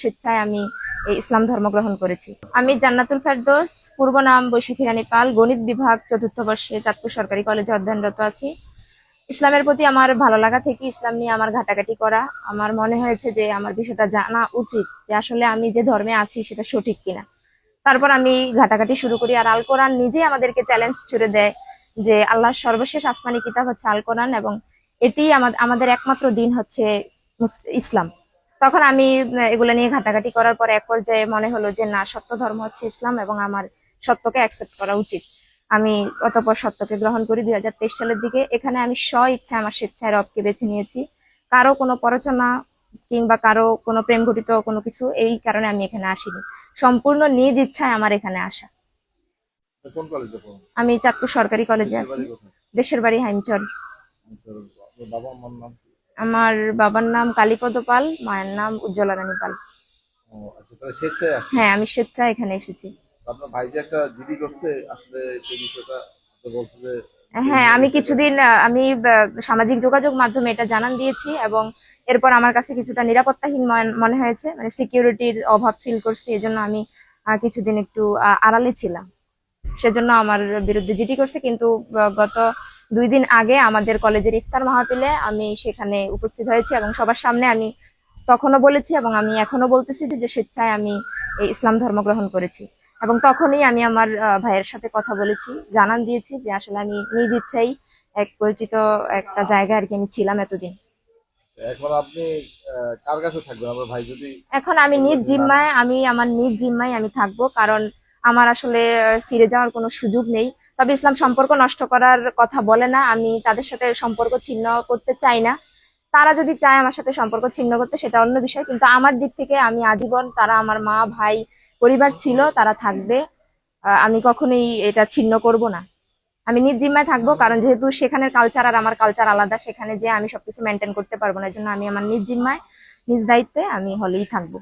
স্বেচ্ছায় আমি এই ইসলাম ধর্ম গ্রহণ করেছি। আমি জান্নাতুল ফেরদৌস, পূর্ব নাম বৈশাখী রানী পাল, গণিত বিভাগ ৪র্থ বর্ষে চাঁদপুর সরকারি কলেজে অধ্যয়নরত আছি। ইসলামের প্রতি আমার ভালো লাগা থেকে ইসলাম নিয়ে আমার ঘাটাঘাটি করা, আমার মনে হয়েছে যে আমার বিষয়টা জানা উচিত যে আসলে আমি যে ধর্মে আছি সেটা সঠিক কিনা। তারপর আমি ঘাটাঘাটি শুরু করি। আর আল কোরআন নিজেই আমাদেরকে চ্যালেঞ্জ ছুড়ে দেয় যে আল্লাহর সর্বশেষ আসমানি কিতাব হচ্ছে আল কোরআন, এবং এটি আমাদের একমাত্র দিন হচ্ছে ইসলাম। তখন আমি এগুলো নিয়ে ঘাটাঘাটি করার পর এক পর্যায়ে মনে হলো যে না, সত্য ধর্ম হচ্ছে ইসলাম এবং আমার সত্যকে অ্যাকসেপ্ট করা উচিত। আমি অতঃপর সত্যকে গ্রহণ করি 2023 সালের দিকে। এখানে আমি ইচ্ছা আমার স্বেচ্ছায় রবকে বেছে নিয়েছি। কারো কোনো প্ররোচনা কিংবা কারো কোনো প্রেম ঘটিত কোনো কিছু এই কারণে আমি এখানে আসিনি, সম্পূর্ণ নিজ ইচ্ছায় আমার এখানে আসা। কোন কলেজে পড়ো? আমি চাঁদপুর সরকারি কলেজে আছি। দেশের বাড়ি হাইমচর। বাবা মার নাম কি? আমার বাবার নাম কালীপদ পাল, মায়ের নাম উজ্জ্বলা রানী পাল। ও আচ্ছা, তাহলে স্বেচ্ছায় আসছে। হ্যাঁ, আমি স্বেচ্ছায় এখানে এসেছি। আপনার ভাই যে একটা জিডি করছে, আসলে সেই বিষয়টা বলছে যে হ্যাঁ, আমি কিছুদিন আমি সামাজিক যোগাযোগ মাধ্যমে এটা জানান দিয়েছি, এবং এরপর আমার কাছে কিছুটা নিরাপত্তাহীন মনে হয়েছে, মানে সিকিউরিটির অভাব ফিল করছি। এজন্য আমি কিছুদিন একটু আড়ালে ছিলাম, সেজন্য আমার বিরুদ্ধে জিডি করছে। কিন্তু গত 2 দিন আগে আমাদের কলেজের ইফতার মাহফিলে আমি সেখানে উপস্থিত হয়েছি এবং সবার সামনে আমি তখনও বলেছি এবং আমি এখনো বলতেছি যে স্বেচ্ছায় আমি এই ইসলাম ধর্ম গ্রহণ করেছি। এবং তখনই আমি আমার ভাইয়ের সাথে কথা বলেছি, জানান দিয়েছি যে আসলে আমি নিজ ইচ্ছাই এক পরিচিত একটা জায়গায় আর কি আমি ছিলাম এতদিন। এখন আপনি কার কাছে থাকবেন আপনার ভাই যদি? এখন আমি আমার নিজ জিম্মায় আমি থাকবো, কারণ আমার আসলে ফিরে যাওয়ার কোনো সুযোগ নেই। তবে ইসলাম সম্পর্ক নষ্ট করার কথা বলে না, আমি তাদের সাথে সম্পর্ক ছিন্ন করতে চাই না। তারা যদি চায় আমার সাথে সম্পর্ক ছিন্ন করতে, সেটা অন্য বিষয়, কিন্তু আমার দিক থেকে আমি আজীবন, তারা আমার মা ভাই পরিবার ছিল, তারা থাকবে। আমি কখনোই এটা ছিন্ন করব না। আমি নিজ জিম্মায় থাকবো, কারণ যেহেতু সেখানের কালচার আর আমার কালচার আলাদা, সেখানে যে আমি সবকিছু মেনটেন করতে পারবো না। এই জন্য আমি আমার নিজ জিম্মায় নিজ দায়িত্বে আমি হলেই থাকবো।